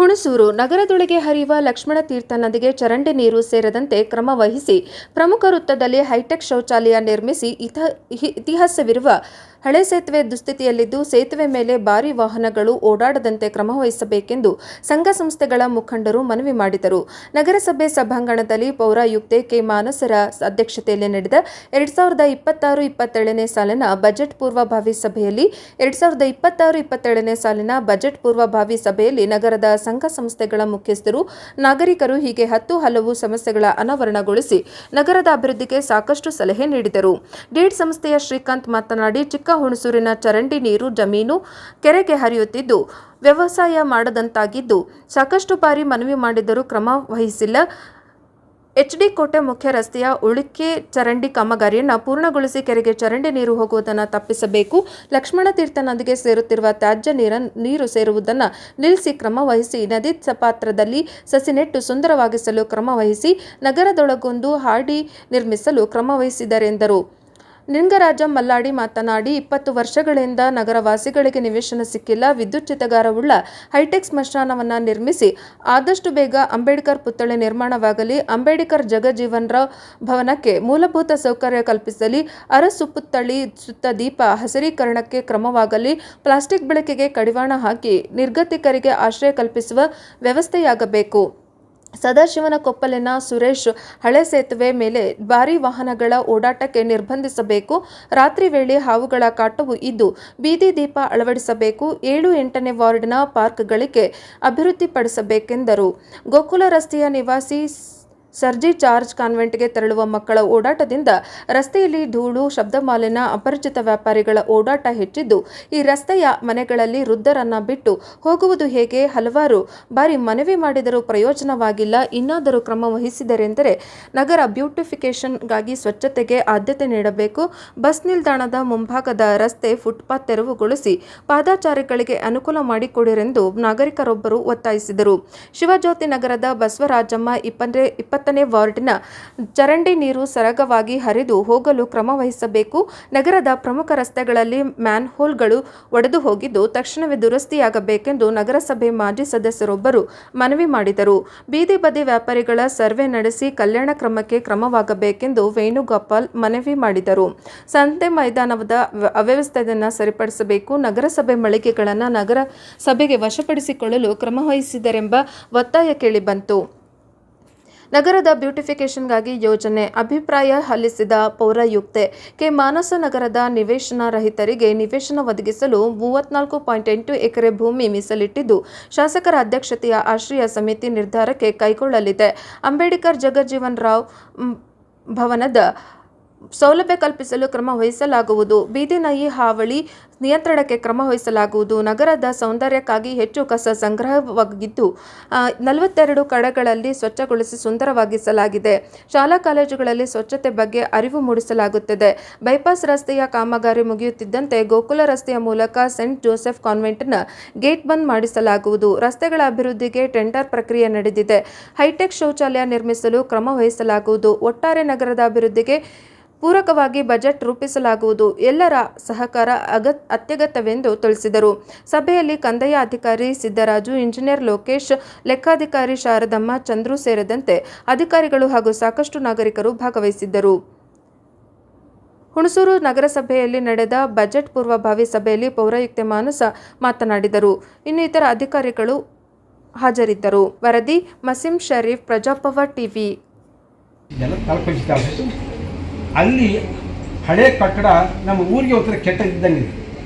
ಹುಣಸೂರು ನಗರದೊಳಗೆ ಹರಿಯುವ ಲಕ್ಷ್ಮಣ ತೀರ್ಥ ನದಿಗೆ ಚರಂಡಿ ನೀರು ಸೇರದಂತೆ ಕ್ರಮ ವಹಿಸಿ ಪ್ರಮುಖ ವೃತ್ತದಲ್ಲಿ ಹೈಟೆಕ್ ಶೌಚಾಲಯ ನಿರ್ಮಿಸಿ ಇತಿಹಾಸವಿರುವ ಹಳೆ ಸೇತುವೆ ದುಸ್ಥಿತಿಯಲ್ಲಿದ್ದು ಸೇತುವೆ ಮೇಲೆ ಭಾರೀ ವಾಹನಗಳು ಓಡಾಡದಂತೆ ಕ್ರಮ ವಹಿಸಬೇಕೆಂದು ಸಂಘ ಸಂಸ್ಥೆಗಳ ಮುಖಂಡರು ಮನವಿ ಮಾಡಿದರು. ನಗರಸಭೆ ಸಭಾಂಗಣದಲ್ಲಿ ಪೌರಾಯುಕ್ತೆ ಕೆ. ಮಾನಸರ ಅಧ್ಯಕ್ಷತೆಯಲ್ಲಿ ನಡೆದ 2026-27ನೇ ಸಾಲಿನ ಬಜೆಟ್ ಪೂರ್ವಭಾವಿ ಸಭೆಯಲ್ಲಿ 2026-27ನೇ ಸಾಲಿನ ಬಜೆಟ್ ಪೂರ್ವಭಾವಿ ಸಭೆಯಲ್ಲಿ ನಗರದ ಸಂಘ ಸಂಸ್ಥೆಗಳ ಮುಖ್ಯಸ್ಥರು, ನಾಗರಿಕರು ಹೀಗೆ ಹಲವು ಸಮಸ್ಯೆಗಳ ಅನಾವರಣಗೊಳಿಸಿ ನಗರದ ಅಭಿವೃದ್ಧಿಗೆ ಸಾಕಷ್ಟು ಸಲಹೆ ನೀಡಿದರು. ಡೀಡ್ ಸಂಸ್ಥೆಯ ಶ್ರೀಕಾಂತ್ ಮಾತನಾಡಿ, ಚಿಕ್ಕ ಹುಣಸೂರಿನ ಚರಂಡಿ ನೀರು ಜಮೀನು ಕೆರೆಗೆ ಹರಿಯುತ್ತಿದ್ದು ವ್ಯವಸಾಯ ಮಾಡದಂತಾಗಿದ್ದು ಸಾಕಷ್ಟು ಬಾರಿ ಮನವಿ ಮಾಡಿದರೂ ಕ್ರಮ ವಹಿಸಿಲ್ಲ. ಎಚ್ಡಿ ಕೋಟೆ ಮುಖ್ಯ ರಸ್ತೆಯ ಉಳಿಕೆ ಚರಂಡಿ ಕಾಮಗಾರಿಯನ್ನು ಪೂರ್ಣಗೊಳಿಸಿ ಕೆರೆಗೆ ಚರಂಡಿ ನೀರು ಹೋಗುವುದನ್ನು ತಪ್ಪಿಸಬೇಕು. ಲಕ್ಷ್ಮಣ ತೀರ್ಥ ನದಿಗೆ ಸೇರುತ್ತಿರುವ ತ್ಯಾಜ್ಯ ನೀರು ಸೇರುವುದನ್ನು ನಿಲ್ಲಿಸಿ ಕ್ರಮ ವಹಿಸಿ ನದಿ ಪಾತ್ರದಲ್ಲಿ ಸಸಿ ನೆಟ್ಟು ಸುಂದರವಾಗಿಸಲು ಕ್ರಮ ವಹಿಸಿ ನಗರದೊಳಗೊಂದು ಹಾಡಿ ನಿರ್ಮಿಸಲು ಕ್ರಮ ವಹಿಸಿದರೆಂದರು. ನಿಂಗರಾಜ ಮಲ್ಲಾಡಿ ಮಾತನಾಡಿ, 20 ವರ್ಷಗಳಿಂದ ನಗರವಾಸಿಗಳಿಗೆ ನಿವೇಶನ ಸಿಕ್ಕಿಲ್ಲ. ವಿದ್ಯುತ್ ಚಿತಗಾರವುಳ್ಳ ಹೈಟೆಕ್ ಸ್ಮಶಾನವನ್ನು ನಿರ್ಮಿಸಿ ಆದಷ್ಟು ಬೇಗ ಅಂಬೇಡ್ಕರ್ ಪುತ್ಥಳಿ ನಿರ್ಮಾಣವಾಗಲಿ. ಅಂಬೇಡ್ಕರ್ ಜಗಜೀವನರಾವ್ ಭವನಕ್ಕೆ ಮೂಲಭೂತ ಸೌಕರ್ಯ ಕಲ್ಪಿಸಲಿ. ಅರಸು-ಪುತ್ಥಳಿ ಸುತ್ತ ದೀಪ ಹಸಿರೀಕರಣಕ್ಕೆ ಕ್ರಮವಾಗಲಿ. ಪ್ಲಾಸ್ಟಿಕ್ ಬಳಕೆಗೆ ಕಡಿವಾಣ ಹಾಕಿ ನಿರ್ಗತಿಕರಿಗೆ ಆಶ್ರಯ ಕಲ್ಪಿಸುವ ವ್ಯವಸ್ಥೆಯಾಗಬೇಕು. ಸದಾಶಿವನ ಕೊಪ್ಪಲಿನ ಸುರೇಶ್ ಹಳೆ ಸೇತುವೆ ಮೇಲೆ ಭಾರೀ ವಾಹನಗಳ ಓಡಾಟಕ್ಕೆ ನಿರ್ಬಂಧಿಸಬೇಕು. ರಾತ್ರಿ ವೇಳೆ ಹಾವುಗಳ ಕಾಟವು ಇದ್ದು ಬೀದಿ ದೀಪ ಅಳವಡಿಸಬೇಕು. 7-8ನೇ ವಾರ್ಡ್ನ ಪಾರ್ಕ್ಗಳಿಗೆ ಅಭಿವೃದ್ಧಿಪಡಿಸಬೇಕೆಂದರು. ಗೋಕುಲ ರಸ್ತೆಯ ನಿವಾಸಿ ಸರ್ಜಿ ಜಾರ್ಜ್ ಕಾನ್ವೆಂಟ್ಗೆ ತೆರಳುವ ಮಕ್ಕಳ ಓಡಾಟದಿಂದ ರಸ್ತೆಯಲ್ಲಿ ಧೂಳು, ಶಬ್ದ ಮಾಲಿನ್ಯ, ಅಪರಿಚಿತ ವ್ಯಾಪಾರಿಗಳ ಓಡಾಟ ಹೆಚ್ಚಿದ್ದು ಈ ರಸ್ತೆಯ ಮನೆಗಳಲ್ಲಿ ವೃದ್ಧರನ್ನ ಬಿಟ್ಟು ಹೋಗುವುದು ಹೇಗೆ? ಹಲವಾರು ಬಾರಿ ಮನವಿ ಮಾಡಿದರೂ ಪ್ರಯೋಜನವಾಗಿಲ್ಲ. ಇನ್ನಾದರೂ ಕ್ರಮ ವಹಿಸಿದರೆಂದರೆ ನಗರ ಬ್ಯೂಟಿಫಿಕೇಷನ್ಗಾಗಿ ಸ್ವಚ್ಛತೆಗೆ ಆದ್ಯತೆ ನೀಡಬೇಕು. ಬಸ್ ನಿಲ್ದಾಣದ ಮುಂಭಾಗದ ರಸ್ತೆ ಫುಟ್ಪಾತ್ ತೆರವುಗೊಳಿಸಿ ಪಾದಚಾರಿಗಳಿಗೆ ಅನುಕೂಲ ಮಾಡಿಕೊಡಿರೆಂದು ನಾಗರಿಕರೊಬ್ಬರು ಒತ್ತಾಯಿಸಿದರು. ಶಿವಜ್ಯೋತಿ ನಗರದ ಬಸವರಾಜಮ್ಮ 20ನೇ ವಾರ್ಡಿನ ಚರಂಡಿ ನೀರು ಸರಾಗವಾಗಿ ಹರಿದು ಹೋಗಲು ಕ್ರಮ ವಹಿಸಬೇಕು. ನಗರದ ಪ್ರಮುಖ ರಸ್ತೆಗಳಲ್ಲಿ ಮ್ಯಾನ್ಹೋಲ್ಗಳು ಒಡೆದು ಹೋಗಿದ್ದು ತಕ್ಷಣವೇ ದುರಸ್ತಿಯಾಗಬೇಕೆಂದು ನಗರಸಭೆ ಮಾಜಿ ಸದಸ್ಯರೊಬ್ಬರು ಮನವಿ ಮಾಡಿದರು. ಬೀದಿ ಬದಿ ವ್ಯಾಪಾರಿಗಳ ಸರ್ವೆ ನಡೆಸಿ ಕಲ್ಯಾಣ ಕ್ರಮಕ್ಕೆ ಕ್ರಮವಾಗಬೇಕೆಂದು ವೇಣುಗೋಪಾಲ್ ಮನವಿ ಮಾಡಿದರು. ಸಂತೆ ಮೈದಾನದ ಅವ್ಯವಸ್ಥೆಯನ್ನು ಸರಿಪಡಿಸಬೇಕು. ನಗರಸಭೆ ಮಳಿಗೆಗಳನ್ನು ನಗರಸಭೆಗೆ ವಶಪಡಿಸಿಕೊಳ್ಳಲು ಕ್ರಮ ವಹಿಸಿದರೆಂಬ ಒತ್ತಾಯ ಕೇಳಿಬಂತು. ನಗರದ ಬ್ಯೂಟಿಫಿಕೇಷನ್ಗಾಗಿ ಯೋಜನೆ ಅಭಿಪ್ರಾಯ ಆಲಿಸಿದ ಪೌರಾಯುಕ್ತೆ ಕೆ. ಮಾನಸ ನಗರದ ನಿವೇಶನ ರಹಿತರಿಗೆ ನಿವೇಶನ ಒದಗಿಸಲು 34.8 ಎಕರೆ ಭೂಮಿ ಮೀಸಲಿಟ್ಟಿದ್ದು ಶಾಸಕರ ಅಧ್ಯಕ್ಷತೆಯ ಆಶ್ರಯ ಸಮಿತಿ ನಿರ್ಧಾರಕ್ಕೆ ಕೈಗೊಳ್ಳಲಿದೆ. ಅಂಬೇಡ್ಕರ್ ಜಗಜೀವನರಾವ್ ಭವನದ ಸೌಲಭ್ಯ ಕಲ್ಪಿಸಲು ಕ್ರಮ ವಹಿಸಲಾಗುವುದು. ಬೀದಿ ನಾಯಿ ಹಾವಳಿ ನಿಯಂತ್ರಣಕ್ಕೆ ಕ್ರಮ ವಹಿಸಲಾಗುವುದು. ನಗರದ ಸೌಂದರ್ಯಕ್ಕಾಗಿ ಹೆಚ್ಚು ಕಸ ಸಂಗ್ರಹವಾಗಿದ್ದು 42 ಕಡೆಗಳಲ್ಲಿ ಸ್ವಚ್ಛಗೊಳಿಸಿ ಸುಂದರವಾಗಿಸಲಾಗಿದೆ. ಶಾಲಾ ಕಾಲೇಜುಗಳಲ್ಲಿ ಸ್ವಚ್ಛತೆ ಬಗ್ಗೆ ಅರಿವು ಮೂಡಿಸಲಾಗುತ್ತದೆ. ಬೈಪಾಸ್ ರಸ್ತೆಯ ಕಾಮಗಾರಿ ಮುಗಿಯುತ್ತಿದ್ದಂತೆ ಗೋಕುಲ ರಸ್ತೆಯ ಮೂಲಕ ಸೆಂಟ್ ಜೋಸೆಫ್ ಕಾನ್ವೆಂಟ್ನ ಗೇಟ್ ಬಂದ್ ಮಾಡಿಸಲಾಗುವುದು. ರಸ್ತೆಗಳ ಅಭಿವೃದ್ಧಿಗೆ ಟೆಂಡರ್ ಪ್ರಕ್ರಿಯೆ ನಡೆದಿದೆ. ಹೈಟೆಕ್ ಶೌಚಾಲಯ ನಿರ್ಮಿಸಲು ಕ್ರಮ ವಹಿಸಲಾಗುವುದು. ಒಟ್ಟಾರೆ ನಗರದ ಅಭಿವೃದ್ಧಿಗೆ ಪೂರಕವಾಗಿ ಬಜೆಟ್ ರೂಪಿಸಲಾಗುವುದು. ಎಲ್ಲರ ಸಹಕಾರ ಅತ್ಯಗತ್ಯವೆಂದು ತಿಳಿಸಿದರು. ಸಭೆಯಲ್ಲಿ ಕಂದಾಯ ಅಧಿಕಾರಿ ಸಿದ್ದರಾಜು, ಇಂಜಿನಿಯರ್ ಲೋಕೇಶ್, ಲೆಕ್ಕಾಧಿಕಾರಿ ಶಾರದಮ್ಮ, ಚಂದ್ರು ಸೇರಿದಂತೆ ಅಧಿಕಾರಿಗಳು ಹಾಗೂ ಸಾಕಷ್ಟು ನಾಗರಿಕರು ಭಾಗವಹಿಸಿದ್ದರು. ಹುಣಸೂರು ನಗರಸಭೆಯಲ್ಲಿ ನಡೆದ ಬಜೆಟ್ ಪೂರ್ವಭಾವಿ ಸಭೆಯಲ್ಲಿ ಪೌರಾಯುಕ್ತೆ ಮಾನಸ ಮಾತನಾಡಿದರು. ಇನ್ನು ಇತರ ಅಧಿಕಾರಿಗಳು ಹಾಜರಿದ್ದರು. ವರದಿ ಮಸೀಂ ಶರೀಫ್, ಪ್ರಜಾಪವ ಟಿವಿ. ಅಲ್ಲಿ ಹಳೆ ಕಟ್ಟಡ ನಮ್ಮ ಊರಿಗೆ ಒಂಥರ ಕೆಟ್ಟ ಇದ್ದಂಗಿದೆ.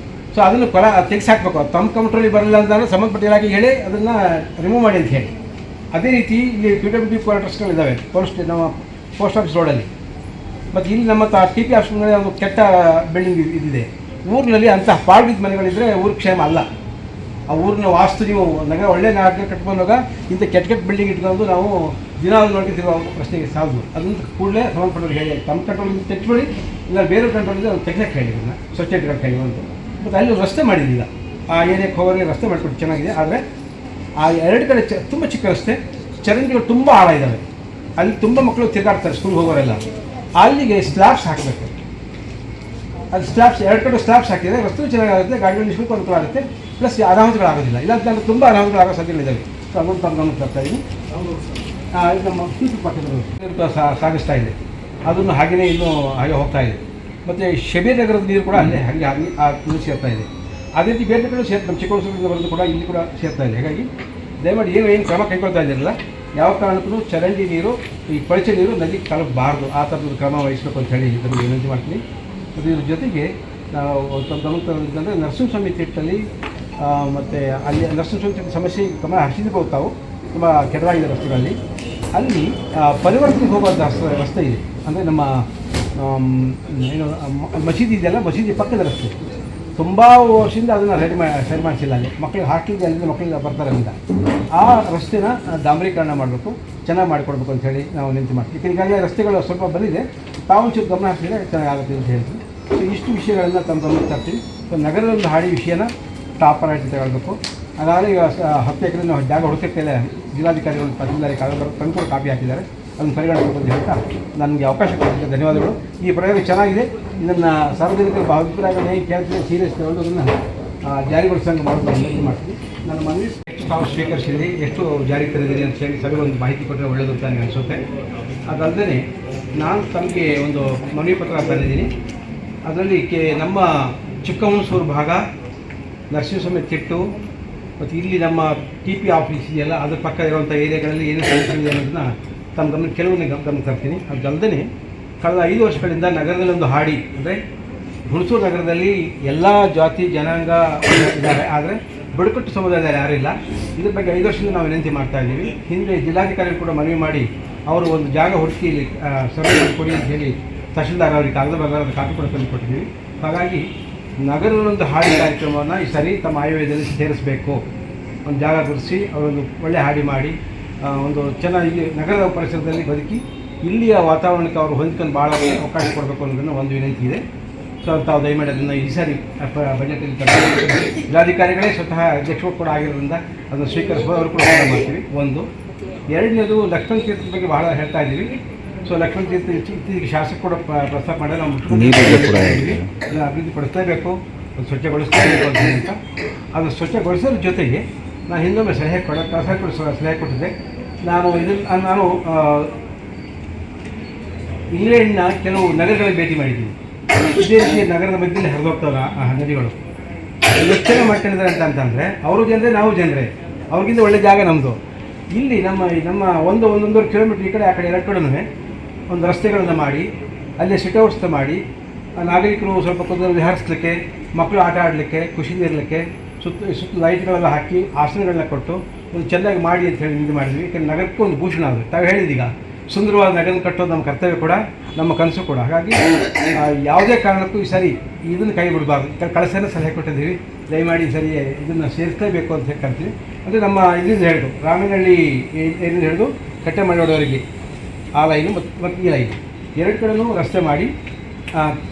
ಸೊ ಅದನ್ನು ತೆಗೆಸಾಕಬೇಕು. ತಮ್ಮ ಕಂಟ್ರೋಲಿ ಬರಲ್ಲ ಅಂತ ಸಂಬಂಧಪಟ್ಟ ಇಲಾಖೆ ಹೇಳಿ ಅದನ್ನು ರಿಮೂವ್ ಮಾಡಿ ಅಂತ ಹೇಳಿ. ಅದೇ ರೀತಿ ಇಲ್ಲಿ PWD ಕ್ವಾರ್ಟರ್ಸ್ಗಳಿದ್ದಾವೆ ನಮ್ಮ ಪೋಸ್ಟ್ ಆಫೀಸ್ ರೋಡಲ್ಲಿ. ಮತ್ತು ಇಲ್ಲಿ ನಮ್ಮ TP ಆಫೀಸ್ ಮೇಲೆ ಒಂದು ಕೆಟ್ಟ ಬಿಲ್ಡಿಂಗ್ ಇದಿದೆ. ಊರಿನಲ್ಲಿ ಅಂತಹ ಪಾಳ್ಬಿದ್ದ ಮನೆಗಳಿದ್ದರೆ ಊರು ಕ್ಷೇಮ ಅಲ್ಲ. ಆ ಊರಿನ ವಾಸ್ತು ನೀವು ನಗರ ಒಳ್ಳೆ ನಗರ ಕಟ್ಕೊಂಡಾಗ ಇಂಥ ಕೆಟ್ಟ ಬಿಲ್ಡಿಂಗ್ ಇಟ್ಕೊಂಡು ನಾವು ದಿನ ನೋಡ್ಕೊತಿರುವ ಪ್ರಶ್ನೆಗೆ ಸಾಲದು. ಅದನ್ನು ಕೂಡಲೇ ಸಂಬಂಧಪಟ್ಟವ್ರಿಗೆ ಹೇಳಿ ತಮ್ಮ ಕಂಟ್ರೋಲಿಂದ ತೆಗೆದುಕೊಳ್ಳಿ, ಇಲ್ಲ ಬೇರೆ ಕಂಟ್ರೋಲಿಂದ ಅವ್ರು ತೆಗೆಸಕ್ಕೆ ಹೇಳಿ ಅದನ್ನು ಸ್ವಚ್ಛತೆಗಳು ಹೇಳಿ ಅಂತ. ಮತ್ತು ಅಲ್ಲಿ ರಸ್ತೆ ಮಾಡಿದ್ದಿಲ್ಲ. ಆ ಏರಿಯಾಕ್ಕೆ ಹೋಗೋರಿಗೆ ರಸ್ತೆ ಮಾಡಿಕೊಟ್ಟು ಚೆನ್ನಾಗಿದೆ. ಆದರೆ ಆ 2 ಕಡೆ ತುಂಬ ಚಿಕ್ಕ ರಸ್ತೆ, ಚರಂಡಿಗಳು ತುಂಬ ಆಳ ಇದ್ದಾವೆ. ಅಲ್ಲಿ ತುಂಬ ಮಕ್ಕಳು ತಿರುಗಾಡ್ತಾರೆ ಸ್ಕೂಲ್ಗೆ ಹೋಗೋರೆಲ್ಲ. ಅಲ್ಲಿಗೆ ಸ್ಲ್ಯಾಬ್ಸ್ ಹಾಕಬೇಕು. ಅದು ಸ್ಲ್ಯಾಬ್ಸ್ 2 ಕಡೆ ಸ್ಲ್ಯಾಬ್ಸ್ ಹಾಕಿದರೆ ರಸ್ತೆ ಚೆನ್ನಾಗಾಗುತ್ತೆ, ಗಾಡಿಗಳು ನಿಲ್ಸ್ಬೇಕು ಅನುಕೂಲ ಆಗುತ್ತೆ. ಪ್ಲಸ್ ಅನಾಹುತಗಳಾಗೋದಿಲ್ಲ. ಇಲ್ಲ ಅಂತ ತುಂಬ ಅನಾಹುತಗಳಾಗೋ ಸಾಧ್ಯತೆಗಳಿದ್ದಾವೆ. ಸೊ ಅದನ್ನು ತಮ್ಮ ಗಮನಕ್ಕೆ ತರ್ತಾಯಿದ್ದೀನಿ. ಇದು ನಮ್ಮ ಸೀಟು ಪಕ್ಕದ ಸಾಗಿಸ್ತಾ ಇದೆ, ಅದನ್ನು ಹಾಗೆಯೇ ಇನ್ನೂ ಹಾಗೆ ಹೋಗ್ತಾ ಇದೆ. ಮತ್ತು ಶಬೀರ್ ನಗರದ ನೀರು ಕೂಡ ಅಲ್ಲೇ ಹಾಗೆ ಆ ನೀರು ಸೇರ್ತಾ ಇದೆ. ಅದೇ ರೀತಿ ಬೇರೆ ಕಡೆ ನಮ್ಮ ಚಿಕ್ಕಬಳ್ಳಾಪುರದಿಂದ ಬರೋದು ಕೂಡ ಇಲ್ಲಿ ಕೂಡ ಸೇರ್ತಾ ಇದೆ. ಹಾಗಾಗಿ ದಯಮಾಡಿ ಏನು ಕ್ರಮ ಕೈಗೊಳ್ತಾ ಇದ್ದೀರಲ್ಲ, ಯಾವ ಕಾರಣಕ್ಕೂ ಚರಂಡಿ ನೀರು, ಈ ಕೊಳಚೆ ನೀರು ನದಿ ತಲುಪಬಾರ್ದು, ಆ ಥರದ ಕ್ರಮ ವಹಿಸಬೇಕು ಅಂತ ಹೇಳಿ ಇದನ್ನು ವಿನಂತಿ ಮಾಡ್ತೀನಿ. ಮತ್ತು ಇದ್ರ ಜೊತೆಗೆ ನಾವು ಗಮನಿಸಿದ್ರೆ ನರಸಿಂಹಸ್ವಾಮಿ ತೀರ್ಥದಲ್ಲಿ ಮತ್ತು ಅಲ್ಲಿ ನರಸಿಂಹಸ್ವಾಮಿ ತೀರ್ಥ ಸಮಸ್ಯೆ ಗಮನ ಹರಿಸಿರ್ಬೋದು ತಾವು, ತುಂಬ ಕೆಟ್ಟದಾಗಿದೆ ರಸ್ತೆಗಳಲ್ಲಿ. ಅಲ್ಲಿ ಪರಿವರ್ತನೆಗೆ ಹೋಗೋ ರಸ್ತೆ ಇದೆ, ಅಂದರೆ ನಮ್ಮ ಏನು ಮಸೀದಿ ಇದೆಯಲ್ಲ, ಮಸೀದಿ ಪಕ್ಕದ ರಸ್ತೆ ತುಂಬ ವರ್ಷದಿಂದ ಅದನ್ನು ಸರಿ ಮಾಡಿಸಿಲ್ಲ. ಅಲ್ಲಿ ಮಕ್ಕಳಿಗೆ ಹಾಸ್ಟೆಲ್ಗೆ ಅಲ್ಲಿಂದ ಮಕ್ಕಳಿಗೆ ಬರ್ತಾರೆ ಅಂತ ಆ ರಸ್ತೆನ ಡಾಂಬರೀಕರಣ ಮಾಡಬೇಕು, ಚೆನ್ನಾಗಿ ಮಾಡಿಕೊಡ್ಬೇಕು ಅಂತ ಹೇಳಿ ನಾವು ವಿನಂತಿ ಮಾಡ್ತೀವಿ. ಈಗಾಗಲೇ ರಸ್ತೆಗಳು ಸ್ವಲ್ಪ ಬಂದಿದೆ, ತಾವು ಒಂಚೂರು ಗಮನ ಹಾಕಿದರೆ ಚೆನ್ನಾಗುತ್ತೆ ಅಂತ ಹೇಳ್ತೀವಿ. ಸೊ ಇಷ್ಟು ವಿಷಯಗಳನ್ನು ತಮ್ಮ ಗಮನಕ್ಕೆ ತರ್ತೀವಿ. ಸೊ ನಗರದಲ್ಲಿ ಹಾಡಿ ವಿಷಯನ ಟಾಪ್ ಪ್ರಯಾರಿಟಿ ತಗೊಳ್ಬೇಕು. ಅದಾದರೆ ಈಗ 10 ಎಕರೆ ನಾವು ಜಾಗ ಹುಡುಕಕ್ಕೆ ಜಿಲ್ಲಾಧಿಕಾರಿಗಳು ತಹಸೀಲ್ದಾರಿ ಕಾಗದ ತಂದು ಕಾಪಿ ಹಾಕಿದ್ದಾರೆ, ಅದನ್ನು ಪರಿಗಣಿಸಬೇಕು ಅಂತ ಹೇಳ್ತಾ ನನಗೆ ಅವಕಾಶ ಕೊಡೋದಕ್ಕೆ ಧನ್ಯವಾದಗಳು. ಈ ಪ್ರಯೋಗ ಚೆನ್ನಾಗಿದೆ, ಇದನ್ನು ಸಾರ್ವಜನಿಕರ ಅಭಿಪ್ರಾಯಗಳನ್ನ ಹೇಗೆ ಕೇಳ್ತೀವಿ ಸೀರಿಯಸ್ ತಗೊಂಡು ಅದನ್ನು ಜಾರಿಗೊಳಿಸಂಗೆ ಮಾಡೋದು ವಿನಂತಿ ಮಾಡ್ತೀವಿ. ನನ್ನ ಮನವಿ ಎಷ್ಟು ತಾವು ಸ್ವೀಕರಿಸಿದ್ರಿ, ಎಷ್ಟು ಜಾರಿ ತಂದಿದ್ದೀರಿ ಅಂತ ಹೇಳಿ ಸಭೆ ಒಂದು ಮಾಹಿತಿ ಕೊಟ್ಟರೆ ಒಳ್ಳೆಯದು ಅಂತ ನನಗೆ ಅನಿಸುತ್ತೆ. ಅದಲ್ಲದೆ ನಾನು ತಮಗೆ ಒಂದು ಮನವಿ ಪತ್ರ ತಂದಿದ್ದೀನಿ. ಅದರಲ್ಲಿ ನಮ್ಮ ಚಿಕ್ಕಮಗಳೂರು ಭಾಗ, ನರಸಿಂಹಸ್ವಾಮಿ ತಿಟ್ಟು ಮತ್ತು ಇಲ್ಲಿ ನಮ್ಮ TP ಆಫೀಸ್ ಇದೆಯಲ್ಲ, ಅದ್ರ ಪಕ್ಕ ಇರುವಂಥ ಏರಿಯಾಗಳಲ್ಲಿ ಏನೇನು ಸಮಸ್ಯೆ ಇದೆ ಅನ್ನೋದನ್ನ ತಮ್ಮ ಕೆಲವೊಂದು ಗಮನಕ್ಕೆ ತರ್ತೀನಿ. ಅದಲ್ಲದೆ ಕಳೆದ 5 ವರ್ಷಗಳಿಂದ ನಗರದಲ್ಲಿ ಒಂದು ಹಾಡಿ, ಅಂದರೆ ಹುಣಸೂರು ನಗರದಲ್ಲಿ ಎಲ್ಲ ಜಾತಿ ಜನಾಂಗ ಇದ್ದಾರೆ, ಆದರೆ ಬುಡಕಟ್ಟು ಸಮುದಾಯದಲ್ಲಿ ಯಾರೂ ಇಲ್ಲ. ಇದ್ರ ಬಗ್ಗೆ 5 ವರ್ಷದಿಂದ ನಾವು ವಿನಂತಿ ಮಾಡ್ತಾ ಇದ್ದೀವಿ. ಹಿಂದೆ ಜಿಲ್ಲಾಧಿಕಾರಿಗಳು ಕೂಡ ಮನವಿ ಮಾಡಿ ಅವರು ಒಂದು ಜಾಗ ಹುಡುಕಿ ಇಲ್ಲಿ ಸರ್ವೆ ಕೊಡಿ ಅಂತ ಹೇಳಿ ತಹಶೀಲ್ದಾರ್ ಅವರಿಗೆ ಕಾಗದ ಕಾಪಿ ಕೂಡ ತಂದು ಕೊಟ್ಟಿದ್ದೀವಿ. ಹಾಗಾಗಿ ನಗರದೊಂದು ಹಾಡಿ ಕಾರ್ಯಕ್ರಮವನ್ನು ಈ ಸರಿ ತಮ್ಮ ಆಯವ್ಯಯದಲ್ಲಿ ಸೇರಿಸಬೇಕು. ಒಂದು ಜಾಗ ಗುರುತಿಸಿ ಅವರೊಂದು ಒಳ್ಳೆ ಹಾಡಿ ಮಾಡಿ ಒಂದು ಚೆನ್ನಾಗಿ ನಗರದ ಪರಿಸರದಲ್ಲಿ ಬದುಕಿ ಇಲ್ಲಿಯ ವಾತಾವರಣಕ್ಕೆ ಅವರು ಹೊಂದ್ಕೊಂಡು ಭಾಳ ಅವಕಾಶ ಕೊಡಬೇಕು ಅನ್ನೋದನ್ನು ಒಂದು ವಿನಂತಿ ಇದೆ. ಸೊ ತಾವು ದಯಮಾಡಿ ಅದನ್ನು ಈ ಸಾರಿ ಬಜೆಟಲ್ಲಿ ಜಿಲ್ಲಾಧಿಕಾರಿಗಳೇ ಸ್ವತಃ ಅಧ್ಯಕ್ಷರು ಕೂಡ ಆಗಿರೋದ್ರಿಂದ ಅದನ್ನು ಸ್ವೀಕರಿಸುವ ಅವರು ಕೂಡ ಮಾಡ್ತೀವಿ. ಒಂದು ಎರಡನೇದು ಲಕ್ಷ್ಮಣ ತೀರ್ಥದ ಬಗ್ಗೆ ಭಾಳ ಹೇಳ್ತಾ ಇದ್ದೀವಿ. ಸೊ ಲಕ್ಷ್ಮಣ ತೀರ್ಥ ಇತ್ತೀಚೆಗೆ ಶಾಸಕ ಕೂಡ ಪ್ರಸ್ತಾಪ ಮಾಡಿ ನಾವು ಅಭಿವೃದ್ಧಿ ಪಡಿಸಲೇಬೇಕು, ಅದು ಸ್ವಚ್ಛಗೊಳಿಸಲೇಬೇಕು ಅಂತ. ಅದನ್ನು ಸ್ವಚ್ಛಗೊಳಿಸೋದ್ರ ಜೊತೆಗೆ ನಾನು ಹಿಂದೊಮ್ಮೆ ಸಲಹೆ ಕೊಟ್ಟಿದ್ದೆ. ನಾನು ಇಂಗ್ಲೆಂಡ್ನ ಕೆಲವು ನಗರಗಳಿಗೆ ಭೇಟಿ ಮಾಡಿದ್ದೀನಿ. ಇದೇ ರೀತಿ ನಗರದ ಮಧ್ಯದಲ್ಲಿ ಹರಿದೋಗ್ತವೆ ಆ ನದಿಗಳು. ಎಷ್ಟು ಜನ ಮಾಡ್ಕೊಂಡಿದ್ದಾರೆ ಅಂತಂದರೆ ಅವರು ಜನರೇ ನಾವು ಜನರೇ, ಅವ್ರಿಗಿಂತ ಒಳ್ಳೆ ಜಾಗ ನಮ್ಮದು. ಇಲ್ಲಿ ನಮ್ಮ ಒಂದೊಂದೂವರೆ ಕಿಲೋಮೀಟ್ರ್ ಈ ಕಡೆ ಆ ಕಡೆ ಎರಡು ಕಡೆನೂ ಒಂದು ರಸ್ತೆಗಳನ್ನು ಮಾಡಿ, ಅಲ್ಲೇ ಸಿಟ್ಔಟ್ಸ್ ಮಾಡಿ ನಾಗರಿಕರು ಸ್ವಲ್ಪ ಕುದುರೆ ವಿಹರಿಸಲಿಕ್ಕೆ, ಮಕ್ಕಳು ಆಟ ಆಡಲಿಕ್ಕೆ, ಖುಷಿಯಿಂದ ಇರಲಿಕ್ಕೆ ಸುತ್ತ ಲೈಟ್ಗಳೆಲ್ಲ ಹಾಕಿ ಆಸನಗಳನ್ನ ಕೊಟ್ಟು ಒಂದು ಚೆಂದಾಗಿ ಮಾಡಿ ಅಂತ ಹೇಳಿ ಇದು ಮಾಡಿದ್ವಿ. ಯಾಕೆಂದರೆ ನಗರಕ್ಕೂ ಒಂದು ಭೂಷಣ ಅದು. ತಾವು ಹೇಳಿದೀಗ ಸುಂದರವಾದ ನಗರ ಕಟ್ಟೋದು ನಮ್ಮ ಕರ್ತವ್ಯ ಕೂಡ, ನಮ್ಮ ಕನಸು ಕೂಡ. ಹಾಗಾಗಿ ಯಾವುದೇ ಕಾರಣಕ್ಕೂ ಈ ಸರಿ ಇದನ್ನು ಕೈ ಬಿಡಬಾರ್ದು. ಕಳಸನ ಸಲಹೆ ಕೊಟ್ಟಿದ್ದೀವಿ, ದಯಮಾಡಿ ಸರಿ ಇದನ್ನು ಸೇರಿಸಲೇಬೇಕು ಅಂತ ಹೇಳಿ ಕರ್ತೀವಿ. ಅಂದರೆ ನಮ್ಮ ಇದರಿಂದ ಹಿಡಿದು ರಾಮನಹಳ್ಳಿ ಏನಿಂದ ಹಿಡಿದು ಕಟ್ಟೆಮಳ್ಳವರೆಗೆ ಆ ಲೈನು ಮತ್ತು ಈ ಲೈನು ಎರಡು ಕಡೆಯೂ ರಸ್ತೆ ಮಾಡಿ,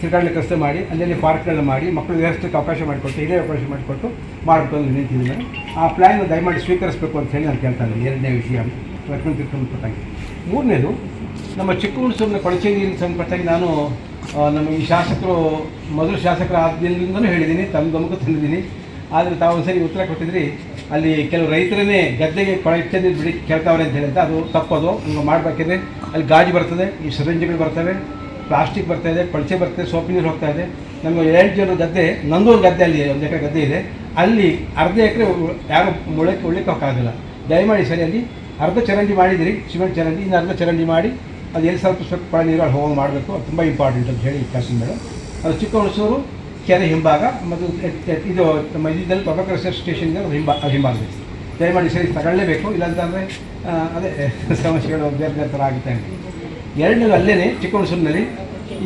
ತಿರುಗಾಡಲಿಕ್ಕೆ ರಸ್ತೆ ಮಾಡಿ, ಅಲ್ಲಲ್ಲಿ ಪಾರ್ಕ್ಗಳನ್ನ ಮಾಡಿ, ಮಕ್ಕಳು ವ್ಯವಸ್ಥೆಗೆ ಅವಕಾಶ ಮಾಡಿಕೊಟ್ಟು, ಇದೇ ಅವಕಾಶ ಮಾಡಿಕೊಟ್ಟು ಮಾಡಬೇಕು ಅಂತ ವಿನಂತಿದ್ದೀನಿ. ಆ ಪ್ಲ್ಯಾನ್ ದಯಮಾಡಿ ಸ್ವೀಕರಿಸಬೇಕು ಅಂತ ಹೇಳಿ ನಾನು ಕೇಳ್ತಾ ಇದ್ದೀನಿ. ಎರಡನೇ ವಿಷಯ ಲಕ್ಷ್ಮಣ ತೀರ್ಥ ಸಂಬಂಧಪಟ್ಟಾಗಿ. ಮೂರನೇದು ನಮ್ಮ ಚಿಕ್ಕಮಗಳೂರಿನ ಕೊಳಚೆ ನೀರಿನ ಸಂಬಂಧಪಟ್ಟಾಗಿ ನಾನು ನಮ್ಮ ಈ ಶಾಸಕರು ಮೊದಲು ಶಾಸಕರ ಆದ್ಯದಿಂದಲೂ ಹೇಳಿದ್ದೀನಿ, ತಮ್ಮ ಗಮನಕ್ಕೂ ತಂದಿದ್ದೀನಿ. ಆದರೆ ತಾವು ಒಂದು ಸರಿ ಉತ್ತರ ಕೊಟ್ಟಿದ್ರಿ, ಅಲ್ಲಿ ಕೆಲವು ರೈತರನ್ನೇ ಗದ್ದೆಗೆ ಕೊಳಚೆ ನೀರು ಬಿಡಿ ಕೇಳ್ತಾವ್ರೆ ಅಂತ ಹೇಳಿದ್ರೆ ಅದು ತಪ್ಪದು. ಹಿಂಗೆ ಮಾಡಬೇಕಿದ್ರೆ ಅಲ್ಲಿ ಗಾಜು ಬರ್ತದೆ, ಈ ಸಿರಿಂಜ್ಗಳು ಬರ್ತವೆ, ಪ್ಲಾಸ್ಟಿಕ್ ಬರ್ತಾಯಿದೆ, ಕೊಳಚೆ ಬರ್ತದೆ, ಸೋಪಿನ ನೀರು ಹೋಗ್ತಾ ಇದೆ. ನಮಗೆ 7 ಜನ ಗದ್ದೆ, ನಂದು ಒಂದು ಗದ್ದೆ ಅಲ್ಲಿ 1 ಎಕರೆ ಗದ್ದೆ ಇದೆ, ಅಲ್ಲಿ ಅರ್ಧ ಎಕರೆ ಯಾರು ಉಳಿಕ್ಕೆ ಹೋಗೋಕ್ಕಾಗಲ್ಲ. ದಯಮಾಡಿ ಸರಿ ಅಲ್ಲಿ ಅರ್ಧ ಚರಂಡಿ ಮಾಡಿದಿರಿ, ಸಿಮೆಂಟ್ ಚರಂಡಿ, ಇನ್ನು ಅರ್ಧ ಚರಂಡಿ ಮಾಡಿ ಅದು ಎಲ್ಲಿ ಸ್ವಲ್ಪ ನೀರು ಹೋಗಿ ಮಾಡಬೇಕು. ಅದು ತುಂಬ ಇಂಪಾರ್ಟೆಂಟ್ ಅಂತ ಹೇಳಿ ಕೆಲಸ ಮೇಡಮ್. ಅದು ಚಿಕ್ಕಮಗಳೂರು ಕೆರೆ ಹಿಂಭಾಗ ಮತ್ತು ಇದು ನಮ್ಮ ಇದರಲ್ಲಿ ಪ್ರಭಾಕರ್ ಸ್ಟೇಷನ್ಗೆ ಹಿಂಭಾಗ ದಯಮಾಡಿ ಸರಿ ತಗೊಳ್ಳೇಬೇಕು. ಇಲ್ಲಾಂತಂದರೆ ಅದೇ ಸಮಸ್ಯೆಗಳು ಬೇರೆ ಥರ ಆಗುತ್ತೆ. ಎರಡನೇದು ಅಲ್ಲೇ ಚಿಕ್ಕಮಗಳೂರಿನಲ್ಲಿ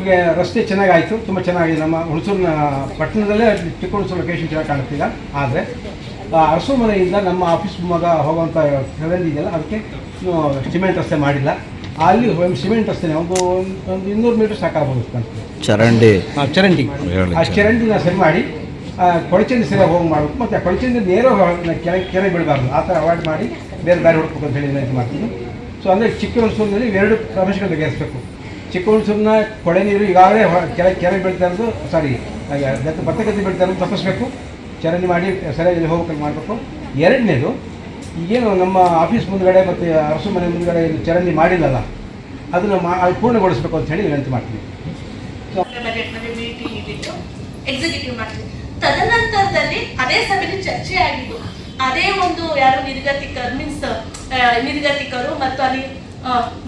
ಈಗ ರಸ್ತೆ ಚೆನ್ನಾಗಾಯಿತು, ತುಂಬ ಚೆನ್ನಾಗಿದೆ. ನಮ್ಮ ಹುಣಸೂರಿನ ಪಟ್ಟಣದಲ್ಲೇ ಚಿಕ್ಕಮಗಳೂರು ಲೊಕೇಶನ್ ಚೆನ್ನಾಗಿ ಕಾಣುತ್ತಿಲ್ಲ. ಆದರೆ ಅರಸು ಮನೆಯಿಂದ ನಮ್ಮ ಆಫೀಸ್ ಮಗ ಹೋಗುವಂಥ ಚರಂಡಿ ಇದೆಯಲ್ಲ, ಅದಕ್ಕೆ ಸಿಮೆಂಟ್ ರಸ್ತೆ ಮಾಡಿಲ್ಲ. ಅಲ್ಲಿ ಸಿಮೆಂಟ್ ರಸ್ತೆನೇ ಒಂದು 200 ಮೀಟ್ರ್ ಸಾಕಾಗ್ಬೋದು ಅಂತ ಚರಂಡಿ. ಆ ಚರಂಡಿನ ಸರಿ ಮಾಡಿ ಕೊಳಚೆಂಡಿ ಸರಿಯಾಗಿ ಹೋಗಿ ಮಾಡಬೇಕು. ಮತ್ತು ಆ ಕೊಳಚೆಂಡಿ ನೇರ ಕೆರೆ ಬಿಡಬಾರ್ದು, ಆ ಥರ ಅವಾಯ್ಡ್ ಮಾಡಿ ಬೇರೆ ದಾರಿ ಹುಡುಕಬೇಕು ಅಂತ ಹೇಳಿ ವಿನಂತಿ ಮಾಡ್ತೀನಿ. ಸೊ ಅಂದರೆ ಚಿಕ್ಕಮಗಳೂರಿನಲ್ಲಿ 2 ಸಮಸ್ಯೆಗಳು ಬಗೆಹರಿಸಬೇಕು. ಚಿಕ್ಕಮಗಳೂರಿನ ಕೊಳೆ ನೀರು ಈಗಾಗಲೇ ಕೆರೆ ಬೀಳ್ತಾ ಇರೋದು, ಭತ್ತ ಗದ್ದೆ ಬೀಳ್ತಾ ಇರೋದು ತಪ್ಪಿಸ್ಬೇಕು, ಚರಂಡಿ ಮಾಡಿ ಸರಿಯಾಗಿ ಹೋಗ್ಬೇಕು ಮಾಡಬೇಕು. ಎರಡನೇದು ಈಗೇನು ನಮ್ಮ ಆಫೀಸ್ ಮುಂದ್ಗಡೆ ಮತ್ತು ಅರಸು ಮನೆ ಮುಂದ್ಗಡೆ ಏನು ಚರಂಡಿ ಮಾಡಿಲ್ಲಲ್ಲ, ಅದನ್ನು ಅದು ಪೂರ್ಣಗೊಳಿಸಬೇಕು ಅಂತ ಹೇಳಿ ವಿನಂತಿ ಮಾಡ್ತೀನಿ. ಬಜೆಟ್ನಲ್ಲಿ ಮೀಟಿಂಗ್ ಇದ್ದಿತ್ತು, ಎಕ್ಸಿಕ್ಯೂಟಿವ್ ಮಾಡ್ತೀವಿ. ತದನಂತರದಲ್ಲಿ ಅದೇ ಸಭೆಯಲ್ಲಿ ಚರ್ಚೆ ಆಗಿದ್ದು, ಅದೇ ಒಂದು ಯಾರು ನಿರ್ಗತಿಕರು ಮತ್ತು ಅಲ್ಲಿ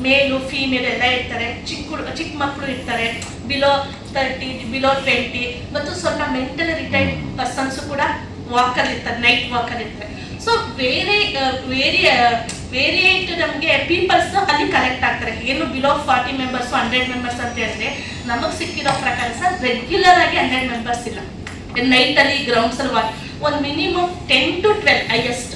ಮೇಲು ಫೀಮೇಲ್ ಎಲ್ಲ ಇರ್ತಾರೆ, ಚಿಕ್ಕ ಮಕ್ಕಳು ಇರ್ತಾರೆ, ಬಿಲೋ 30 ಬಿಲೋ 20 ಮತ್ತು ಸ್ವಲ್ಪ ಮೆಂಟಲ್ ರಿಟೈರ್ಡ್ ಪರ್ಸನ್ಸ್ ಕೂಡ ವಾಕಲ್ಲಿ ಇರ್ತಾರೆ, ನೈಟ್ ವಾಕಲ್ಲಿ ಇರ್ತಾರೆ. ಸೊ ವೇರಿಯೇಟ್ ನಮಗೆ ಪೀಪಲ್ಸ್ ಅಲ್ಲಿ ಕಲೆಕ್ಟ್ ಆಗ್ತಾರೆ. ಏನು ಬಿಲೋ 40 ಮೆಂಬರ್ಸ್ 100 ಮೆಂಬರ್ಸ್ ಅಂತ ಹೇಳಿದ್ರೆ ನಮಗೆ ಸಿಕ್ಕಿರೋ ಪ್ರಕಾರ ಸರ್ ರೆಗ್ಯುಲರ್ ಆಗಿ 100 ಮೆಂಬರ್ಸ್ ಇಲ್ಲ. ನೈಟ್ ಅಲ್ಲಿ ಗ್ರೌಂಡ್ಸ್ ಅಲ್ಲಿ ಒಂದು ಮಿನಿಮಮ್ 10 to 12 ಹೈಯೆಸ್ಟ್.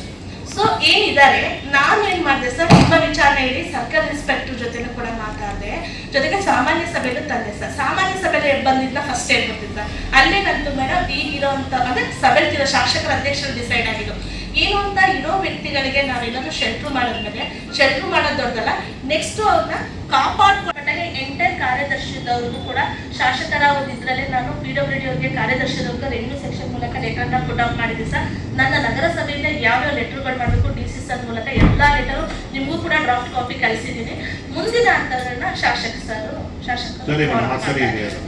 ಸೊ ಏನಿದ್ದಾರೆ, ನಾನು ಏನ್ ಮಾಡಿದೆ ಸರ್, ನಿಮ್ಮ ವಿಚಾರಣೆ ಹೇಳಿ ಸರ್ಕಲ್ ಇನ್ಸ್ಪೆಕ್ಟರ್ ಜೊತೆನೂ ಕೂಡ ಮಾತಾಡಿದೆ, ಜೊತೆಗೆ ಸಾಮಾನ್ಯ ಸಭೆಯಲ್ಲೂ ತಂದೆ ಸರ್. ಸಾಮಾನ್ಯ ಸಭೆಯಲ್ಲಿ ಬಂದಿದ್ದ ಫಸ್ಟ್ ಏನ್ ಬರ್ತಿದ್ದ ಅಲ್ಲೇ ನಂತು ಮೇಡಮ್ ಈಗಿರೋ ಅಂತ ಅಂದ್ರೆ ಸಭೆ ಶಾಸಕರ ಅಧ್ಯಕ್ಷರು ಡಿಸೈಡ್ ಆಗಿದ್ದು ಏನು ಅಂತ ಇರೋ ವ್ಯಕ್ತಿಗಳಿಗೆ ನಾವೇನಾದ್ರೂ ಶೆಲ್ಟರ್ ಮಾಡಿದ್ಮೇಲೆ ಶೆಲ್ಟರ್ ಮಾಡೋದು ದೊಡ್ಡದಲ್ಲ, ನೆಕ್ಸ್ಟ್ ಅವ್ರನ್ನ ಕಾಪಾಡ್ಕೊಂಡಾಗ ಎಂಟೈರ್ ಕಾರ್ಯದರ್ಶಿದವ್ರಿಗೂ ಕೂಡ ಶಾಸಕರ ಒಂದು ಇದ್ರಲ್ಲೇ ನಾನು PWD ಅವ್ರಿಗೆ ಕಾರ್ಯದರ್ಶಿದವ್ರಿಗೆ ರೆವಿನ್ಯೂ ಸೆಕ್ಷನ್ ಮೂಲಕ ಲೆಟರ್ನ ಪುಟ್ ಔಟ್ ಮಾಡಿದ್ದೆ ಸರ್. ನನ್ನ ನಗರಸಭೆಯಿಂದ ಯಾವ್ಯಾವ ಲೆಟರ್ಗಳು ಮಾಡಬೇಕು DC ಸರ್ ಮೂಲಕ ಎಲ್ಲ ಲೆಟರು ನಿಮಗೂ ಕೂಡ ಡ್ರಾಫ್ಟ್ ಕಾಪಿ ಕಳಿಸಿದ್ದೀನಿ. ಮುಂದಿನ ಹಂತಗಳನ್ನ ಶಾಸಕರು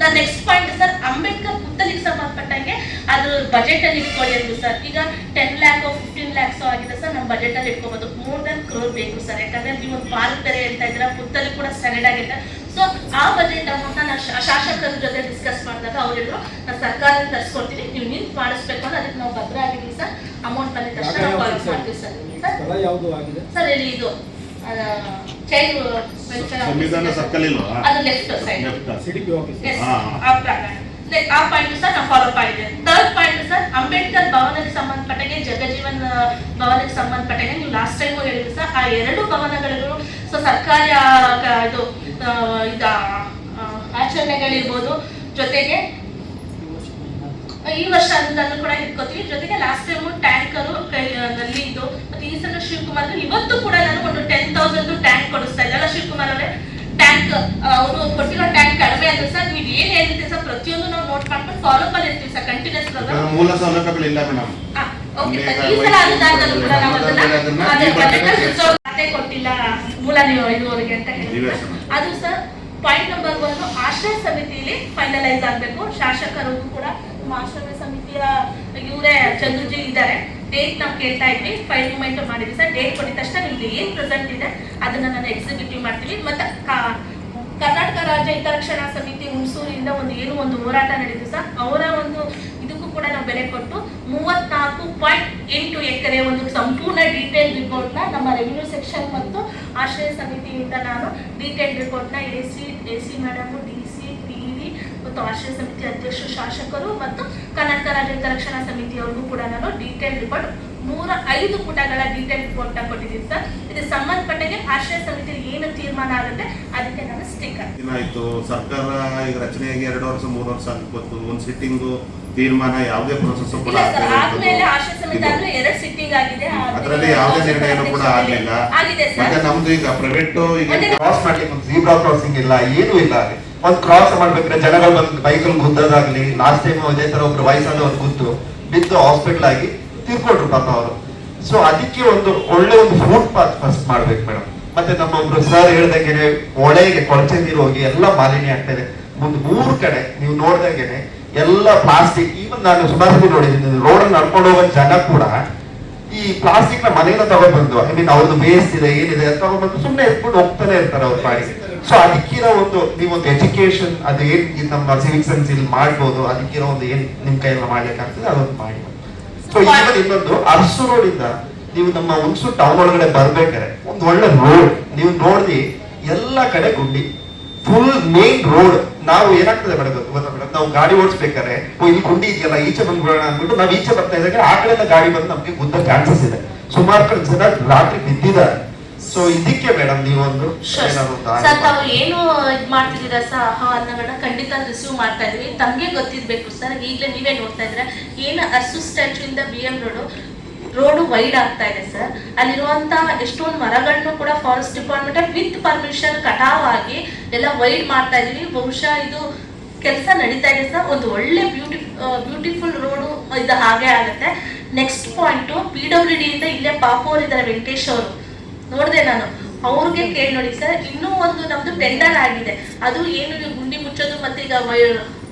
ನಾನು ನೆಕ್ಸ್ಟ್ ಪಾಯಿಂಟ್ ಸರ್, ಅಂಬೇಡ್ಕರ್ ಪುತ್ತಲಿಗೆ ಸಂಬಂಧಪಟ್ಟಂಗೆ ಅದ್ರ ಬಜೆಟ್ ಅಲ್ಲಿ ಇಟ್ಕೊಳ್ಳಿ ಅಂದ್ರು ಸರ್. ಈಗ 10 lakhs 15 lakhs ಆಗಿದೆ ಸರ್, ನಮ್ಮ ಬಜೆಟ್ ಅಲ್ಲಿ ಇಟ್ಕೋಬಹುದು. more than crore ಬೇಕು ಸರ್, ಯಾಕಂದ್ರೆ ನೀವು ಒಂದು ಪಾರ್ಕ್ ಬೇರೆ ಹೇಳ್ತಾ ಇದ್ದೀರಾ, ಪುತ್ತಲಿ ಕೂಡ ಸ್ಟ್ಯಾಂಡರ್ಡ್ ಆಗಿದೆ. ಸೊ ಆ ಬಜೆಟ್ ಅಮೌಂಟ್ ನಾನು ಶಾಸಕರ ಜೊತೆ ಡಿಸ್ಕಸ್ ಮಾಡಿದಾಗ ಅವ್ರಿದ್ರು ನಾನು ಸರ್ಕಾರ ತರಿಸ್ಕೊಡ್ತೀನಿ, ನೀವು ನಿಂತು ಮಾಡಿಸ್ಬೇಕು ಅಂದ್ರೆ ಅದಕ್ಕೆ ನಾವು ಭದ್ರ ಆಗಿದ್ದೀವಿ ಸರ್. ಅಮೌಂಟ್ ಬಂದಿದ ತಕ್ಷಣ ನಾವು ಕಾಲ್ ಮಾಡ್ತೀವಿ ಸರ್. ಸರ್ ಇಲ್ಲಿ ಇದು ಅದು ಲೆಫ್ಟ್ ಸೈಡ್ ಆ ಪಾಯಿಂಟ್ ಸರ್ ನಾವು ಫಾಲೋ ಮಾಡಿದ್ದೇವೆ. ಥರ್ಡ್ ಪಾಯಿಂಟ್ ಸರ್, ಅಂಬೇಡ್ಕರ್ ಭವನಕ್ಕೆ ಸಂಬಂಧಪಟ್ಟಂಗೆ ಜಗಜೀವನ್ ಭವನಕ್ಕೆ ಸಂಬಂಧಪಟ್ಟಂಗೆ ನೀವು ಲಾಸ್ಟ್ ಟೈಮ್ ಹೇಳಿದ್ರಿ ಸರ್, ಆ 2 ಭವನಗಳಿಗೂ ಸೊ ಸರ್ಕಾರಿ ಇದು ಆಚರಣೆಗಳಿರ್ಬೋದು, ಜೊತೆಗೆ ಈ ವರ್ಷ ಅದನ್ನು ಕೂಡ ಇಟ್ಕೋತೀವಿ. ಜೊತೆಗೆ ಲಾಸ್ಟ್ ಟೈಮ್ ಟ್ಯಾಂಕರು ನಲ್ಲಿ ಇದು ಮತ್ತೆ ಈ ಸಲ ಶಿವಕುಮಾರ್ ಇವತ್ತು ಕೂಡ ನಾನು ಒಂದು 10,000 ಟ್ಯಾಂಕ್ ಕೊಡಿಸ್ತಾ ಇದ್ದಲ್ಲ ಶಿವಕುಮಾರ್ ಅವರೇ. ಟ್ಯಾಂಕ್ ಅವರು ಕೊಟ್ಟಿರೋ ಟ್ಯಾಂಕ್ ಕಡಿಮೆ ಅಂದ್ರೆ ಸರ್, ನೀವು ಏನ್ ಹೇಳ್ತೀವಿ ಸರ್ ಪ್ರತಿಯೊಂದು ನಾವು ನೋಟ್ ಮಾಡ್ಕೊಂಡು ಫಾಲೋ ಅಪ್ ಅಲ್ಲಿ ಇರ್ತೀವಿ ಸರ್, ಕಂಟಿನ್ಯೂಸ್ ಮೂಲ ಸೌಲಭ್ಯಗಳಿಲ್ಲ ಮೇಡಮ್. ಓಕೆ ಸರ್, ಈ ಸಲ ಅನುದಾನದಲ್ಲೂ ಕೂಡ ನಾವು ಖಾತೆ ಕೊಟ್ಟಿಲ್ಲ ಮೂಲ ಇದುವರೆಗೆ ಅಂತ ಹೇಳಿದ್ರೆ ಅದು ಸರ್ ಪಾಯಿಂಟ್ ನಂಬರ್ 1 ಆಶ್ರಯ ಸಮಿತಿಯಲ್ಲಿ ಫೈನಲೈಸ್ ಆಗಬೇಕು. ಶಾಸಕರಿಗೂ ಕೂಡ ಆಶ್ರಯ ಸಮಿತಿಯ ಇವರೇ ಚಂದ್ರಜಿ ಇದ್ದಾರೆ, ಡೇಟ್ ನಾವು ಕೇಳ್ತಾ ಇದ್ವಿ, ಫೈಲ್ ಮೂವ್ಮೆಂಟ್ ಮಾಡಿದ್ವಿ ಸರ್. ಡೇಟ್ ಕೊಟ್ಟಿದ ತಕ್ಷಣ ನಿಮ್ಗೆ ಏನ್ ಪ್ರೆಸೆಂಟ್ ಇದೆ ಅದನ್ನ ನಾನು ಎಕ್ಸಿಕ್ಯೂಟಿವ್ ಮಾಡ್ತೀವಿ. ಮತ್ತೆ ಕರ್ನಾಟಕ ರಾಜ್ಯ ಹಿತರಕ್ಷಣಾ ಸಮಿತಿ ಹುಣಸೂರಿಂದ ಒಂದು ಹೋರಾಟ ನಡೆದಿದೆ ಸರ್, ಅವರ ಒಂದು ಇದಕ್ಕೂ ಕೂಡ ನಾವು ಬೆಲೆ ಕೊಟ್ಟು 34.8 ಎಕರೆ ಒಂದು ಸಂಪೂರ್ಣ ಡೀಟೇಲ್ ರಿಪೋರ್ಟ್ನ ನಮ್ಮ ರೆವಿನ್ಯೂ ಸೆಕ್ಷನ್ ಮತ್ತು ಆಶ್ರಯ ಸಮಿತಿಯಿಂದ ನಾನು ಡೀಟೇಲ್ ರಿಪೋರ್ಟ್ನ ಎಸಿ ಮೇಡಮ್, DC, PV ಮತ್ತು ಆಶ್ರಯ ಸಮಿತಿ ಅಧ್ಯಕ್ಷರು, ಶಾಸಕರು ಮತ್ತು ಕರ್ನಾಟಕ ರಾಜ್ಯ ಹಿತರಕ್ಷಣಾ ಸಮಿತಿಯವ್ರಿಗೂ ಕೂಡ ನಾನು ಡೀಟೇಲ್ ರಿಪೋರ್ಟ್ 105 ಪುಟಗಳ ಡೀಟೇಲ್ ರಿಪೋರ್ಟ್ ಕೊಟ್ಟಿದ್ದೀನಿ ಸರ್. ಇದಕ್ಕೆ ಸಂಬಂಧಪಟ್ಟಂಗೆ ಆಶ್ರಯ ಸಮಿತಿ ಏನು ತೀರ್ಮಾನ ಆಗುತ್ತೆ ಅದಕ್ಕೆ ನಾನು ಸ್ಟಿಕ್ಕರ್ ಏನಾಯ್ತು, ಸರ್ಕಾರ ಈಗ ರಚನೆಯಾಗಿ 2 ವರ್ಷ 3 ವರ್ಷ ಆಗಿತ್ತು, ಒಂದು ಸಿಟ್ಟಿಂಗು ತೀರ್ಮಾನ ಯಾವುದೇ ಪ್ರೊಸೆಸ್ ಕೂಡ ಆದ್ಮೇಲೆ ಆಶ್ರಯ ಸಮಿತಿ ಆದ್ಮೇಲೆ 2 ಸಿಟ್ಟಿಂಗ್ ಆಗಿದೆ, ಅದರಲ್ಲಿ ಯಾವುದೇ ನಿರ್ಣಯನೂ ಕೂಡ ಆಗಲಿಲ್ಲ. ಮತ್ತೆ ನಮ್ದು ಈಗ ಪ್ರೈವೇಟ್ ಈಗ ಕ್ರಾಸ್ ಮಾಡ್ಲಿಕ್ಕೆ ಒಂದು ಜೀಬ್ರಾ ಕ್ರಾಸಿಂಗ್ ಇಲ್ಲ, ಏನೂ ಇಲ್ಲ. ಒಂದು ಕ್ರಾಸ್ ಮಾಡ್ಬೇಕಾದ್ರೆ ಜನಗಳು ಬಂದು ಬೈಕಲ್ಲಿ ಗುದ್ದೋದಾಗ್ಲಿ, ಲಾಸ್ಟ್ ಟೈಮ್ ಇದೇ ತರ ಒಬ್ರು ವಯಸ್ಸಾದವ್ರು ಗುದ್ದು ಬಿದ್ದು ಹಾಸ್ಪಿಟಲ್ ಆಗಿ ತೀರ್ಕೊಂಡ್ರು ಪಾಪ ಅವರು. ಸೊ ಅದಕ್ಕೆ ಒಂದು ಒಳ್ಳೆ ಒಂದು ಫುಟ್ ಪಾತ್ ಫಸ್ಟ್ ಮಾಡ್ಬೇಕು ಮೇಡಮ್. ಮತ್ತೆ ನಮ್ಮೊಬ್ರು ಸರ್ ಹೇಳ್ದಂಗೆನೆ ಒಳಗೆ ಕೊಳಚೆ ನೀರು ಹೋಗಿ ಎಲ್ಲ ಮಾಲಿನ್ಯ ಆಗ್ತಾ ಇದೆ. ಮುಂದೆ 3 ಕಡೆ ನೀವು ನೋಡ್ದಂಗೆನೆ ಎಲ್ಲ ಪ್ಲಾಸ್ಟಿಕ್. ಈವನ್ ನಾನು ಸುಮಾರು ನೋಡಿದ್ದೀನಿ, ರೋಡಲ್ಲಿ ನಡ್ಕೊಂಡು ಹೋಗೋ ಜನ ಕೂಡ ಈ ಪ್ಲಾಸ್ಟಿಕ್ ನ ಮನೆಯಿಂದ ತಗೊಂಡ್ಬಂದು ಅವ್ರದ್ದು ವೇಸ್ಟ್ ಇದೆ ಏನಿದೆ ತಗೊಂಡ್ಬಂದು ಸುಮ್ಮನೆ ಎತ್ಕೊಂಡು ಹೋಗ್ತಾನೆ ಇರ್ತಾರೆ ಅವ್ರ ಪಾಡಿ. ಸೊ ಅದಕ್ಕಿರೋ ನೀವೊಂದು ಎಜುಕೇಶನ್ ಅದು ಏನ್ ನಮ್ಮ ಸಿವಿಕ್ ಸೆನ್ಸ್ ಇಲ್ಲಿ ಮಾಡ್ಬೋದು, ಅದಕ್ಕಿರೋ ಒಂದು ಏನ್ ನಿಮ್ ಕೈಯೆಲ್ಲ ಮಾಡ್ಲಿಕ್ಕಾಗ್ತದೆ ಅದೊಂದು ಮಾಡಿ. ಸೊ ಈವನ್ ಇನ್ನೊಂದು ಅರಸು ರೋಡ್ ಇಂದ ನೀವು ನಮ್ಮ ಹುಣಸೂರು ಟೌನ್ ಒಳಗಡೆ ಬರ್ಬೇಕಾದ್ರೆ ಒಂದು ಒಳ್ಳೆ ರೋಡ್ ನೀವು ನೋಡಿದಿ, ಎಲ್ಲ ಕಡೆ ಗುಂಡಿ, ಫುಲ್ ಮೇನ್ ರೋಡ್. ನಾವು ಏನಾಗ್ತದೆ ಮೇಡಮ್ ಗೊತ್ತಾ ಮೇಡಮ್, ನಾವು ಗಾಡಿ ಓಡಿಸ್ಬೇಕಾದ್ರೆ ಇಲ್ಲಿ ಗುಂಡಿ ಇದೆಯಲ್ಲ ಈಚೆ ಬಂದ್ಬಿಡೋಣ ಅಂದ್ಬಿಟ್ಟು ನಾವು ಈಚೆ ಬರ್ತಾ ಇದ್ದಾಗ ಆ ಕಡೆಯಿಂದ ಗಾಡಿ ಬಂದು ನಮ್ಗೆ ಗುದ್ದ ಚಾನ್ಸಸ್ ಇದೆ. ಸುಮಾರು ಕಡೆ ಜನ ರಾತ್ರಿ ಬಿದ್ದಿದ್ದಾರೆ. ಸೊ ಇದಕ್ಕೆ ಮೇಡಮ್ ನೀವೊಂದು ತಾವು ಏನು ಇದ್ ಮಾಡ್ತಿದ್ದೀರಾ ಸರ್, ಆಹ್ವಾನಗಳನ್ನ ಖಂಡಿತ ರಿಸೀವ್ ಮಾಡ್ತಾ ಇದೀವಿ. ತಮ್ಗೆ ಗೊತ್ತಿರ್ಬೇಕು ಸರ್, ಈಗಲೇ ನೀವೇ ನೋಡ್ತಾ ಇದ್ರೆ ಏನು ಅರಸು ಸ್ಟ್ಯಾಚ್ಯೂ ಇಂದ BM ರೋಡು ವೈಡ್ ಆಗ್ತಾ ಇದೆ ಸರ್. ಅಲ್ಲಿರುವಂತ ಎಷ್ಟೊಂದು ಮರಗಳನ್ನು ಕೂಡ ಫಾರೆಸ್ಟ್ ಡಿಪಾರ್ಟ್ಮೆಂಟ್ ವಿತ್ ಪರ್ಮಿಷನ್ ಕಟಾವ್ ಆಗಿ ಎಲ್ಲ ವೈಡ್ ಮಾಡ್ತಾ ಇದೀವಿ. ಬಹುಶಃ ಇದು ಕೆಲಸ ನಡೀತಾ ಇದೆ ಸರ್. ಒಂದು ಒಳ್ಳೆ ಬ್ಯೂಟಿಫುಲ್ ರೋಡು ಇದು ಹಾಗೆ ಆಗುತ್ತೆ. ನೆಕ್ಸ್ಟ್ ಪಾಯಿಂಟು PWD ಇಂದ ಇಲ್ಲೇ ಪಾಪು ಅವರಿದ್ದಾರೆ, ವೆಂಕಟೇಶ್ ಅವರು ನೋಡಿದೆ ನಾನು, ಅವ್ರಿಗೆ ಕೇಳಿ ನೋಡಿ ಸರ್. ಇನ್ನೂ ಒಂದು ನಮ್ದು ಟೆಂಡರ್ ಆಗಿದೆ, ಅದು ಏನು ಗುಂಡಿ ಮುಚ್ಚೋದು ಮತ್ತೆ ಈಗ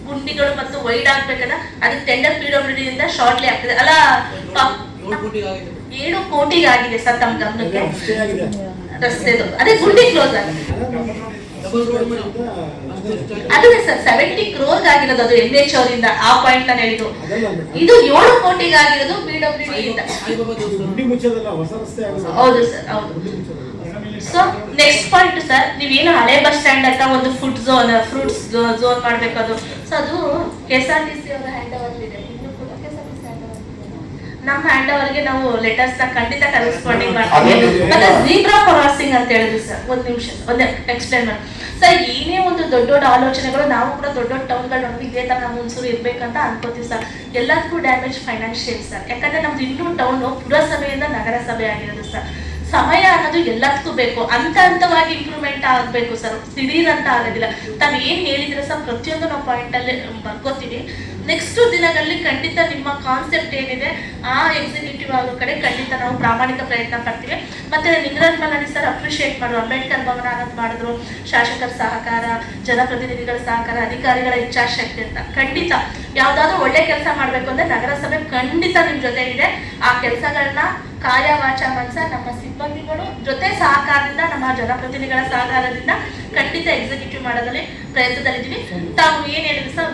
ಗುಂಡಿಗಳು ಮತ್ತು ವೈಡ್ ಆಗ್ಬೇಕಲ್ಲ, ಅದಕ್ಕೆ ಟೆಂಡರ್ PWD ಇಂದ ಶಾರ್ಟ್ಲಿ ಆಗ್ತದೆ ಅಲ್ಲ. 7 ಕೋಟಿಗೆ ಆಗಿದೆ ಸರ್ ತಮ್ಮ ಗಮನಕ್ಕೆ ರಸ್ತೆದು. ಅದೇ ಗುಂಡಿ ಕ್ಲೋಸ್ ಆಗಿದೆ, ಅದೇ ಸರ್ 70 crores ಆಗಿರೋದು, ಅದು NH ಅವರಿಂದ. ಆ ಪಾಯಿಂಟ್ ನಾನು ಹೇಳಿದ್ದು. ಇದು 7 ಕೋಟಿಗೆ ಆಗಿರೋದು PWD ಇಂದ. ಹೌದು ಸರ್, ಹೌದು. ಸೊ ನೆಕ್ಸ್ಟ್ ಪಾಯಿಂಟ್ ಸರ್, ನೀವೇನು ಹಳೆ ಬಸ್ ಸ್ಟ್ಯಾಂಡ್ ಅಂತ ಒಂದು ಫುಡ್ ಝೋನ್, ಫ್ರೂಟ್ಸ್ ಝೋನ್ ಮಾಡ್ಬೇಕದು. ಸೊ ಅದು KSRTC ಅವರ ಹ್ಯಾಂಡ್ ಓವರ್ ಇದೆ. ನಮ್ಮ ಹ್ಯಾಂಡ್ ಓವರ್ಗೆ ನಾವು ಲೆಟರ್ಸ್ ನ ಖಂಡಿತ ಕರೆಸ್ಪಾಂಡಿಂಗ್ ಮಾಡ್ತೀವಿ. ಮತ್ತೆ ಜೀಬ್ರಾ ಕ್ರಾಸಿಂಗ್ ಅಂತ ಹೇಳಿದ್ವಿ ಸರ್, ಒಂದ್ ನಿಮಿಷ ಒಂದೇ ಎಕ್ಸ್ಪ್ಲೈನ್ ಮಾಡಿ ಸರ್. ಏನೇ ಒಂದು ದೊಡ್ಡ ದೊಡ್ಡ ಆಲೋಚನೆಗಳು, ನಾವು ಕೂಡ ದೊಡ್ಡ ದೊಡ್ಡ ಟೌನ್ಗಳು ನೋಡಿ ಇದೇ ತರ ನಮ್ಮ ಹುಣಸೂರು ಇರ್ಬೇಕಂತ ಅನ್ಕೋತೀವಿ ಸರ್. ಎಲ್ಲದಕ್ಕೂ ಡ್ಯಾಮೇಜ್ ಫೈನಾನ್ಷಿಯಲ್ ಸರ್, ಯಾಕಂದ್ರೆ ನಮ್ದು ಇನ್ನೂ ಟೌನ್ ಪುರಸಭೆಯಿಂದ ನಗರಸಭೆ ಆಗಿರೋದು ಸರ್. ಸಮಯ ಅನ್ನೋದು ಎಲ್ಲದಕ್ಕೂ ಬೇಕು, ಹಂತವಾಗಿ ಇಂಪ್ರೂವ್ಮೆಂಟ್ ಆಗಬೇಕು ಸರ್, ದಿಢೀರ್ ಅಂತ ಆಗೋದಿಲ್ಲ. ತಾವು ಏನ್ ಹೇಳಿದ್ರೆ ಸರ್ ಪ್ರತಿಯೊಂದು ನಾವು ಪಾಯಿಂಟ್ ಅಲ್ಲಿ ಬರ್ಕೋತೀವಿ. ನೆಕ್ಸ್ಟ್ ದಿನಗಳಲ್ಲಿ ಖಂಡಿತ ನಿಮ್ಮ ಕಾನ್ಸೆಪ್ಟ್ ಏನಿದೆ ಆ ಎಕ್ಸಿಕ್ಯೂಟಿವ್ ಆಗೋ ಕಡೆ ಖಂಡಿತ ನಾವು ಪ್ರಾಮಾಣಿಕ ಪ್ರಯತ್ನ ಪಡ್ತೀವಿ. ಮತ್ತೆ ನಿಂಗರಾಜ್ ಮಲ್ಲಾಡಿ ಸರ್ ಅಪ್ರಿಶಿಯೇಟ್ ಮಾಡಿದ್ರು, ಅಂಬೇಡ್ಕರ್ ಭವನ ಅನ್ನೋದು ಮಾಡಿದ್ರು, ಶಾಸಕರ ಸಹಕಾರ, ಜನಪ್ರತಿನಿಧಿಗಳ ಸಹಕಾರ, ಅಧಿಕಾರಿಗಳ ಇಚ್ಛಾಶಕ್ತಿ ಅಂತ. ಖಂಡಿತ ಯಾವ್ದಾದ್ರು ಒಳ್ಳೆ ಕೆಲಸ ಮಾಡ್ಬೇಕು ಅಂದ್ರೆ ನಗರಸಭೆ ಖಂಡಿತ ನಿಮ್ ಜೊತೆ ಇದೆ. ಆ ಕೆಲಸಗಳನ್ನ ಕಾಯ ವಾಚ ಮನಸ ನಮ್ಮ ಸಿಬ್ಬಂದಿಗಳು ಜೊತೆ ಸಹಕಾರದಿಂದ, ನಮ್ಮ ಜನಪ್ರತಿನಿಧಿಗಳ ಸಹಕಾರದಿಂದ ಖಂಡಿತ ಎಕ್ಸಿಕ್ಯೂಟಿವ್ ಮಾಡೋದ್ರಲ್ಲಿ ಪ್ರಯತ್ನದಲ್ಲಿದ್ದೀವಿ. ತಾವು ಏನ್ ಹೇಳಿದ್ರು ಸರ್